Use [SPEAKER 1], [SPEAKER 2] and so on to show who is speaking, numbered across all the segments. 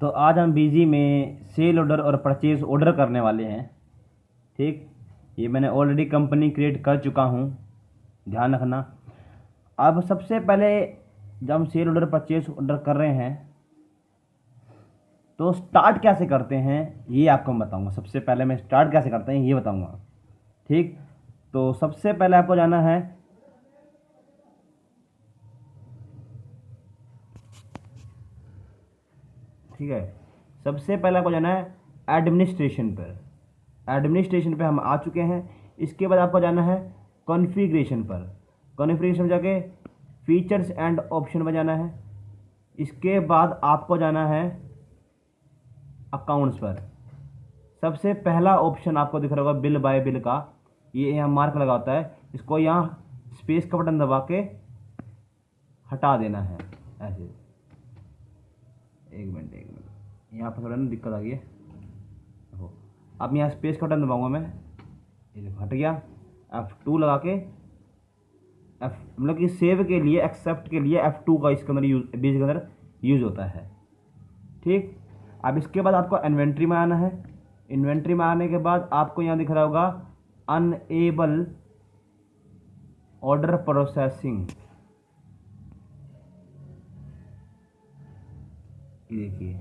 [SPEAKER 1] तो आज हम बीजी में सेल ऑर्डर और परचेज ऑर्डर करने वाले हैं। ठीक, ये मैंने ऑलरेडी कंपनी क्रिएट कर चुका हूँ, ध्यान रखना। अब सबसे पहले जब हम सेल ऑर्डर परचेज ऑर्डर कर रहे हैं तो स्टार्ट कैसे करते हैं ये आपको मैं बताऊंगा। सबसे पहले मैं स्टार्ट कैसे करते हैं ये बताऊंगा। ठीक, तो सबसे पहले आपको जाना है ठीक है, सबसे पहले आपको जाना है एडमिनिस्ट्रेशन पर। एडमिनिस्ट्रेशन पे हम आ चुके हैं। इसके बाद आपको जाना है कॉन्फ़िगरेशन पर। कॉन्फ़िगरेशन में जाके फीचर्स एंड ऑप्शन में जाना है। इसके बाद आपको जाना है अकाउंट्स पर। सबसे पहला ऑप्शन आपको दिख रहा होगा बिल बाय बिल का, ये यहाँ मार्क लगा होता है, इसको यहाँ स्पेस का बटन दबा के हटा देना है ऐसे। एक मिनट यहाँ पर थोड़ा ना दिक्कत आ गई है। देखो अब यहाँ स्पेस का बटन दबाऊंगा मैं, ये देखो हट गया। F2 लगा के मतलब कि सेव के लिए, एक्सेप्ट के लिए F2 का इसके अंदर बीच के अंदर यूज होता है। ठीक, अब इसके बाद आपको इन्वेंट्री में आना है। इन्वेंट्री में आने के बाद आपको यहाँ दिख रहा होगा अनएबल ऑर्डर प्रोसेसिंग, ये देखिए,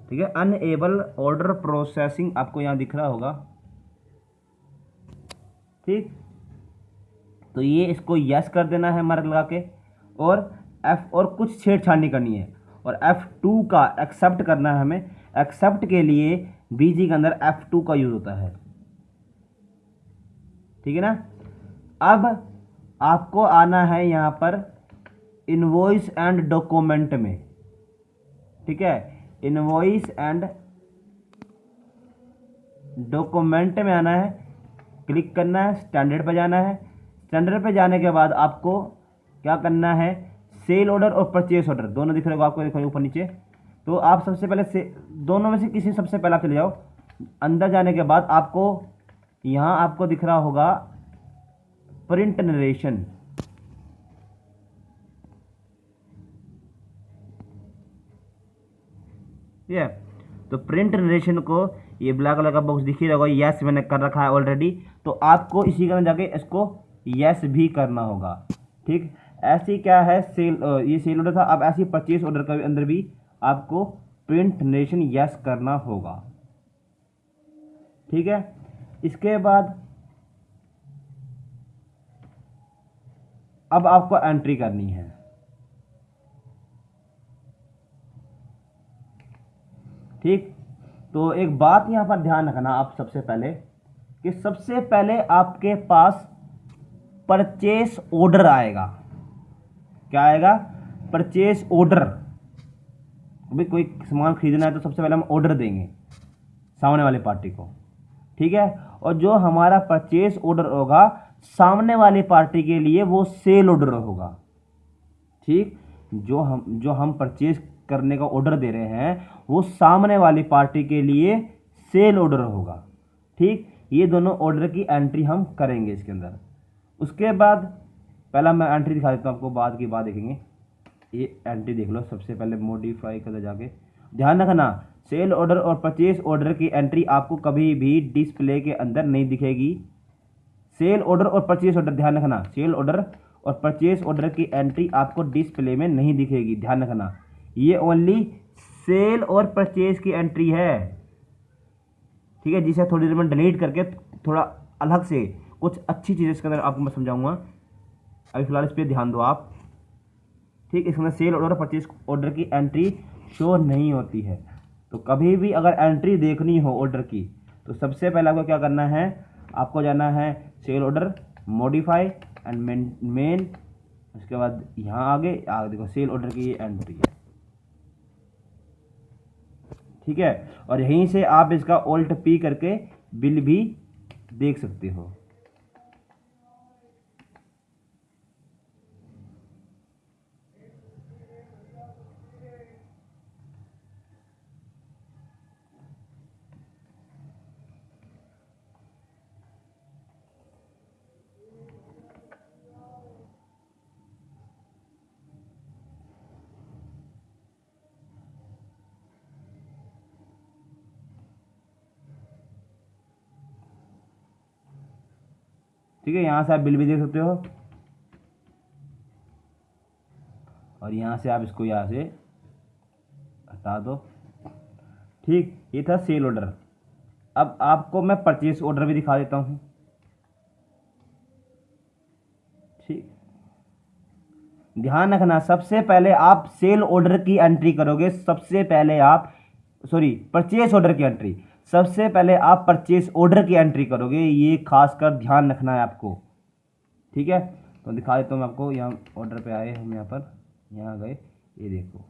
[SPEAKER 1] ठीक है, अनएबल ऑर्डर प्रोसेसिंग आपको यहाँ दिख रहा होगा। ठीक, तो ये इसको यस कर देना है मार्क लगा के, और कुछ छेड़छाड़ नहीं करनी है। और F2 का एक्सेप्ट करना है हमें। एक्सेप्ट के लिए बीजी के अंदर F2 का यूज होता है। ठीक है ना। अब आपको आना है यहाँ पर इनवॉइस एंड डॉक्यूमेंट में। ठीक है, इनवॉइस एंड डॉक्यूमेंट में आना है, क्लिक करना है, स्टैंडर्ड पे जाना है। स्टैंडर्ड पे जाने के बाद आपको क्या करना है, सेल ऑर्डर और परचेस ऑर्डर दोनों दिख रहे होगा आपको, देखो ऊपर नीचे। तो आप सबसे पहले से दोनों में से किसी सबसे पहले आप चले जाओ। अंदर जाने के बाद आपको यहाँ आपको दिख रहा होगा प्रिंट नरेशन। ठीक है, तो प्रिंट नरेशन को ये ब्लैक कलर का बॉक्स दिख ही रहा होगा, यस मैंने कर रखा है ऑलरेडी। तो आपको इसी के अंदर जाके इसको यस भी करना होगा। ठीक, ऐसी क्या है ये सेल ऑर्डर था, अब ऐसी परचेस ऑर्डर के अंदर भी आपको प्रिंट नरेशन यस करना होगा। ठीक है, इसके बाद अब आपको एंट्री करनी है। ठीक, तो एक बात यहां पर ध्यान रखना आप सबसे पहले, कि सबसे पहले आपके पास परचेस ऑर्डर आएगा। क्या आएगा, परचेस ऑर्डर। अभी कोई सामान खरीदना है तो सबसे पहले हम ऑर्डर देंगे सामने वाली पार्टी को। ठीक है, और जो हमारा परचेस ऑर्डर होगा सामने वाली पार्टी के लिए वो सेल ऑर्डर होगा। ठीक, जो हम परचेज करने का ऑर्डर दे रहे हैं वो सामने वाली पार्टी के लिए सेल ऑर्डर होगा। ठीक, ये दोनों ऑर्डर की एंट्री हम करेंगे इसके अंदर। उसके बाद पहला मैं एंट्री दिखा देता हूँ आपको, बाद की बात देखेंगे। ये एंट्री देख लो, सबसे पहले मॉडिफाई करके जाके ध्यान रखना, सेल ऑर्डर और परचेज ऑर्डर की एंट्री आपको कभी भी डिस्प्ले के अंदर नहीं दिखेगी। सेल ऑर्डर और परचेज ऑर्डर, ध्यान रखना, सेल ऑर्डर और परचेज ऑर्डर की एंट्री आपको डिस्प्ले में नहीं दिखेगी, ध्यान रखना। ये ओनली सेल और परचेज की एंट्री है। ठीक है, जिसे थोड़ी देर में डिलीट करके थोड़ा अलग से कुछ अच्छी चीज़ें इसके अंदर आपको मैं समझाऊंगा। अभी फिलहाल इस पर ध्यान दो आप। ठीक, इसके अंदर सेल ऑर्डर और परचेज ऑर्डर की एंट्री शो नहीं होती है। तो कभी भी अगर एंट्री देखनी हो ऑर्डर की तो सबसे पहले आपको क्या करना है, आपको जाना है sale order, modify and main. उसके बाद यहाँ आगे देखो सेल ऑर्डर की ये एंट्री है। ठीक है, और यहीं से आप इसका ऑल्ट पी करके बिल भी देख सकते हो। ठीक है, यहाँ से आप बिल भी देख सकते हो और यहाँ से आप इसको यहाँ से हटा दो। ठीक, ये था सेल ऑर्डर। अब आपको मैं परचेस ऑर्डर भी दिखा देता हूँ। ठीक, ध्यान रखना, सबसे पहले आप सेल ऑर्डर की एंट्री करोगे, सबसे पहले आप परचेस ऑर्डर की एंट्री, सबसे पहले आप परचेस ऑर्डर की एंट्री करोगे, ये खासकर ध्यान रखना है आपको। ठीक है, तो दिखा देता हूँ मैं आपको। यहाँ ऑर्डर पे आए हम, यहाँ पर यहाँ गए, ये देखो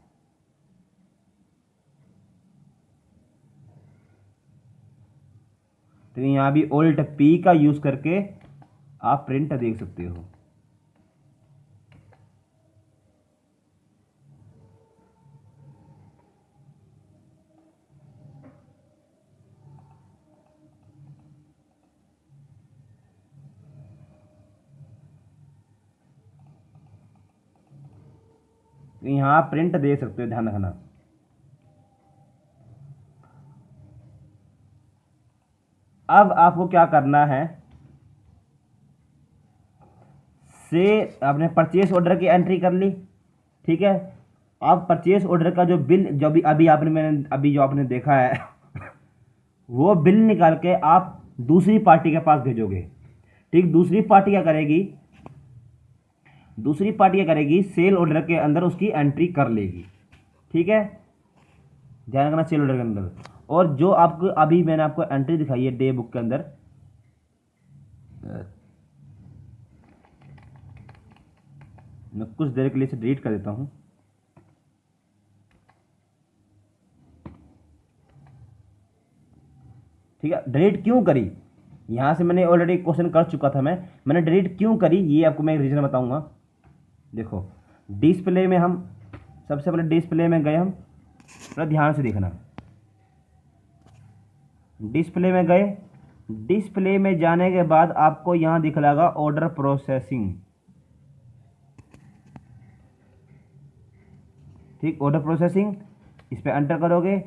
[SPEAKER 1] तो यहाँ भी ऑल्ट पी का यूज करके आप प्रिंट देख सकते हो। तो यहाँ प्रिंट दे सकते हो, ध्यान रखना। अब आपको क्या करना है, से आपने परचेस ऑर्डर की एंट्री कर ली। ठीक है, अब परचेस ऑर्डर का जो बिल जो भी अभी आपने देखा है वो बिल निकाल के आप दूसरी पार्टी के पास भेजोगे। ठीक, दूसरी पार्टी क्या करेगी, सेल ऑर्डर के अंदर उसकी एंट्री कर लेगी। ठीक है, ध्यान रखना सेल ऑर्डर के अंदर। और जो आपको अभी मैंने आपको एंट्री दिखाई है डे बुक के अंदर, मैं कुछ देर के लिए इसे डिलीट कर देता हूं। ठीक है, डिलीट क्यों करी, यहां से मैंने ऑलरेडी क्वेश्चन कर चुका था। मैंने डिलीट क्यों करी, ये आपको मैं रीजन बताऊंगा। देखो, डिस्प्ले में हम सबसे पहले डिस्प्ले में गए, हम थोड़ा ध्यान से देखना। डिस्प्ले में गए, डिस्प्ले में जाने के बाद आपको यहां दिख लगा ऑर्डर प्रोसेसिंग। ठीक, ऑर्डर प्रोसेसिंग, इस पर एंटर करोगे।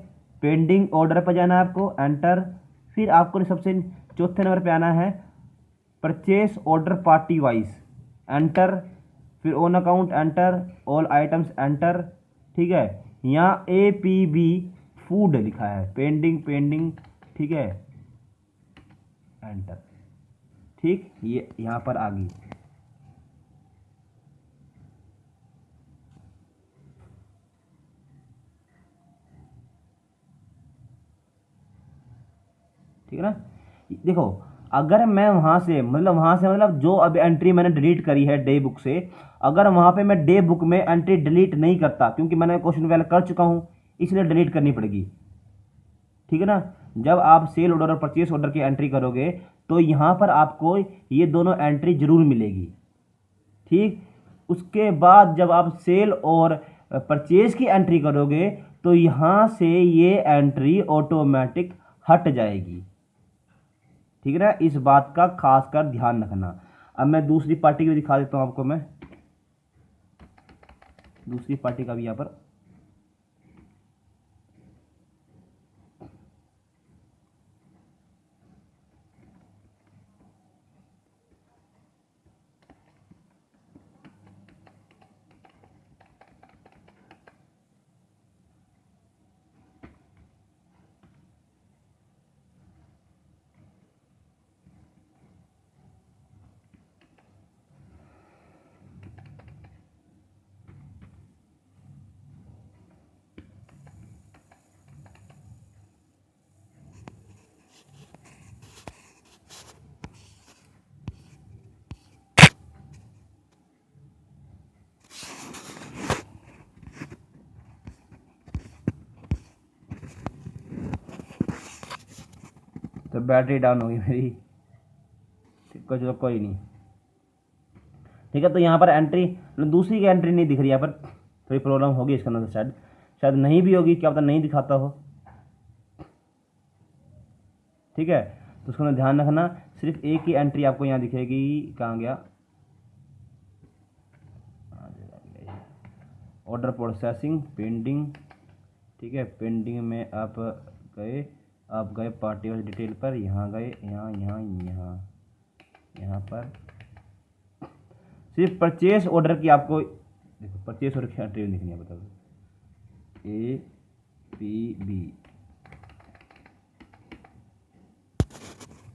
[SPEAKER 1] पेंडिंग ऑर्डर पर जाना है आपको, एंटर। फिर आपको सबसे चौथे नंबर पे आना है purchase order party wise, enter. फिर on account, enter. All items, enter. ठीक है, यहाँ APB फूड लिखा है, पेंडिंग। ठीक है, एंटर। ठीक, ये यहाँ पर आ गई। ठीक है ना, देखो अगर मैं वहां से मतलब जो अब एंट्री मैंने डिलीट करी है डे बुक से, अगर वहां पे मैं डे बुक में एंट्री डिलीट नहीं करता, क्योंकि मैंने क्वेश्चन वैल्यू कर चुका हूं, इसलिए डिलीट करनी पड़ेगी। ठीक है ना, जब आप सेल ऑर्डर और परचेस ऑर्डर की एंट्री करोगे तो यहां पर आपको ये दोनों एंट्री जरूर मिलेगी। ठीक, उसके बाद जब आप सेल और परचेज की एंट्री करोगे तो यहां से ये एंट्री ऑटोमेटिक हट जाएगी। ठीक है ना, इस बात का खासकर ध्यान रखना। अब मैं दूसरी पार्टी को दिखा देता हूं आपको, मैं दूसरी पार्टी का भी यहां पर। तो बैटरी डाउन हो गई मेरी, चलो कोई नहीं। ठीक है, तो यहाँ पर एंट्री दूसरी की एंट्री नहीं दिख रही, यहाँ पर थोड़ी प्रॉब्लम होगी इसके अंदर, शायद नहीं भी होगी, क्या पता नहीं दिखाता हो। ठीक है, तो उसको ध्यान रखना, सिर्फ एक ही एंट्री आपको यहाँ दिखेगी। कहाँ गया, ऑर्डर प्रोसेसिंग, पेंडिंग। ठीक है, पेंडिंग में आप गए पार्टी वाली डिटेल पर, यहाँ गए, यहाँ यहाँ पर सिर्फ परचेस ऑर्डर की आपको देखो, परचेस ऑर्डर की एंट्री लिखनी है, बताओ APB,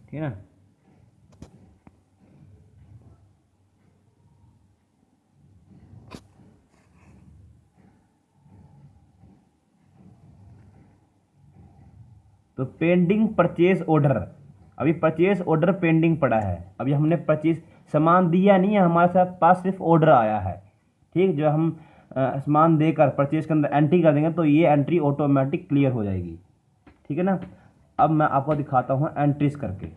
[SPEAKER 1] ठीक है ना। तो पेंडिंग परचेज ऑर्डर, अभी परचेज ऑर्डर पेंडिंग पड़ा है, अभी हमने परचेज सामान दिया नहीं है, हमारे साथ पास सिर्फ ऑर्डर आया है, ठीक। जो हम सामान देकर परचेज के अंदर एंट्री कर देंगे तो ये एंट्री ऑटोमेटिक क्लियर हो जाएगी, ठीक है ना। अब मैं आपको दिखाता हूँ एंट्रीज करके।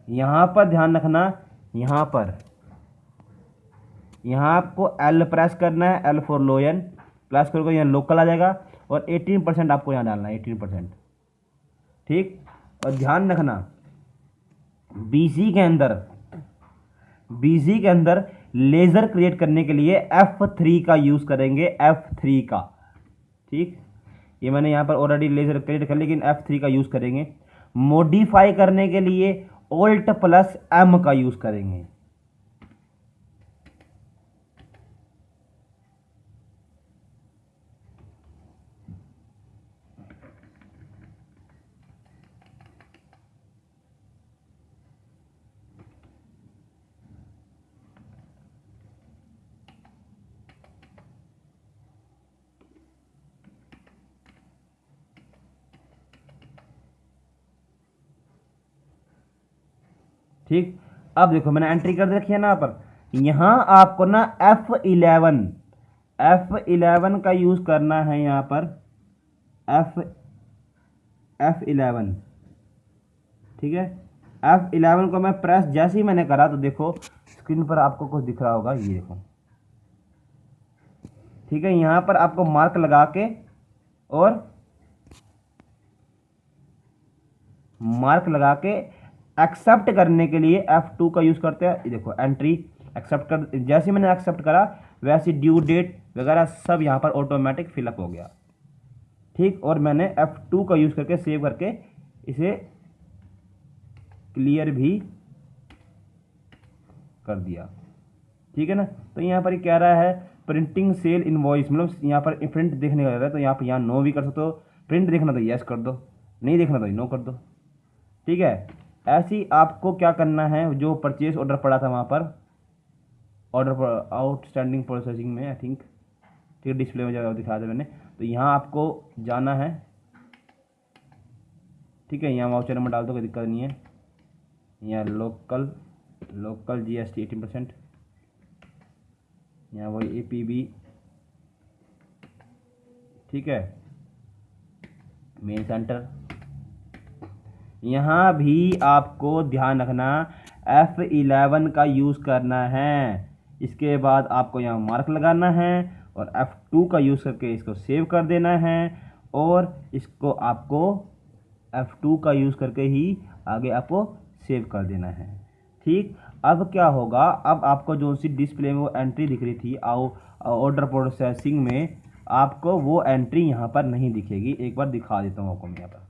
[SPEAKER 1] यहाँ पर ध्यान रखना, यहाँ आपको L प्रेस करना है, L फॉर लोयन, प्लस करोगे यहाँ लोकल आ जाएगा और 18% आपको यहाँ डालना है, 18%, ठीक। और ध्यान रखना BC के अंदर लेज़र क्रिएट करने के लिए F3 का यूज़ करेंगे, F3 का, ठीक। ये मैंने यहाँ पर ऑलरेडी लेज़र क्रिएट कर, लेकिन F3 का यूज़ करेंगे। मॉडिफाई करने के लिए Alt+M का यूज़ करेंगे, ठीक। अब देखो मैंने एंट्री कर रखी है ना यहाँ पर, यहाँ आपको ना F11 का यूज़ करना है, यहाँ पर F11, ठीक है। F11 को मैं प्रेस जैसे ही मैंने करा तो देखो स्क्रीन पर आपको कुछ दिख रहा होगा, ये देखो, ठीक है। यहाँ पर आपको मार्क लगा के एक्सेप्ट करने के लिए F2 का यूज़ करते हैं। देखो एंट्री एक्सेप्ट कर, जैसे मैंने एक्सेप्ट करा वैसे ड्यू डेट वगैरह सब यहाँ पर ऑटोमेटिक फिलअप हो गया, ठीक। और मैंने F2 का यूज़ करके सेव करके इसे क्लियर भी कर दिया, ठीक है ना। तो यहाँ पर क्या रहा है, प्रिंटिंग सेल इनवॉइस, मतलब यहाँ पर प्रिंट देखने का रहा है, तो यहाँ पर यहाँ नो भी कर सकते हो, प्रिंट देखना तो यस कर दो, नहीं देखना तो नो कर दो, ठीक है। ऐसी आपको क्या करना है, जो परचेज ऑर्डर पड़ा था वहाँ पर ऑर्डर आउटस्टैंडिंग प्रोसेसिंग में, आई थिंक, ठीक है, डिस्प्ले में जगह दिखाया था मैंने, तो यहाँ आपको जाना है, ठीक है। यहाँ वाउचर नंबर डाल दो, कोई दिक्कत नहीं है। यहाँ लोकल GST 18%, यहाँ वही APB, ठीक है। मेन सेंटर, यहाँ भी आपको ध्यान रखना F11 का यूज़ करना है। इसके बाद आपको यहाँ मार्क लगाना है और F2 का यूज़ करके इसको सेव कर देना है, और इसको आपको F2 का यूज़ करके ही आगे आपको सेव कर देना है, ठीक। अब क्या होगा, अब आपको जो सी डिस्प्ले में वो एंट्री दिख रही थी ऑर्डर प्रोसेसिंग में, आपको वो एंट्री यहाँ पर नहीं दिखेगी। एक बार दिखा देता हूँ आपको मैं, यहाँ पर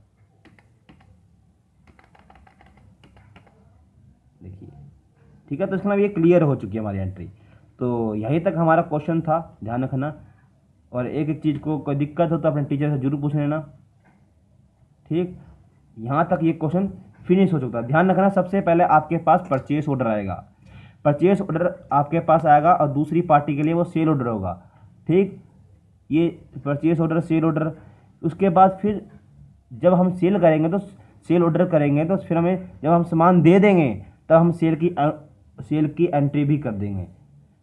[SPEAKER 1] देखिए, ठीक है। तो इसका मतलब ये क्लियर हो चुकी है हमारी एंट्री। तो यहीं तक हमारा क्वेश्चन था, ध्यान रखना। और एक एक चीज़ को कोई दिक्कत हो तो अपने टीचर से जरूर पूछ लेना, ठीक। यहाँ तक ये क्वेश्चन फिनिश हो चुका है। ध्यान रखना, सबसे पहले आपके पास परचेस ऑर्डर आएगा, परचेस ऑर्डर आपके पास आएगा और दूसरी पार्टी के लिए वो सेल ऑर्डर होगा, ठीक। ये परचेस ऑर्डर, सेल ऑर्डर, उसके बाद फिर जब हम सेल करेंगे तो सेल ऑर्डर करेंगे तो फिर हमें जब हम सामान दे देंगे तब हम सेल की एंट्री भी कर देंगे,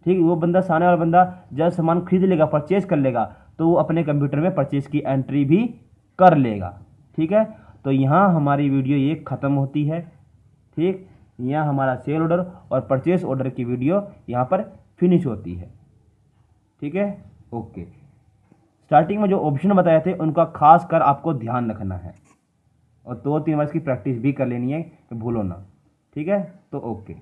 [SPEAKER 1] ठीक। वो बंदा, सामने वाला बंदा जब सामान खरीद लेगा, परचेज कर लेगा, तो वो अपने कंप्यूटर में परचेज की एंट्री भी कर लेगा, ठीक है। तो यहाँ हमारी वीडियो ये ख़त्म होती है, ठीक। यहाँ हमारा सेल ऑर्डर और परचेज ऑर्डर की वीडियो यहाँ पर फिनिश होती है, ठीक है, ओके। स्टार्टिंग में जो ऑप्शन बताए थे उनका खास कर आपको ध्यान रखना है और 2-3 बार की प्रैक्टिस भी कर लेनी है, तो भूलो ना, ठीक है। तो ओके।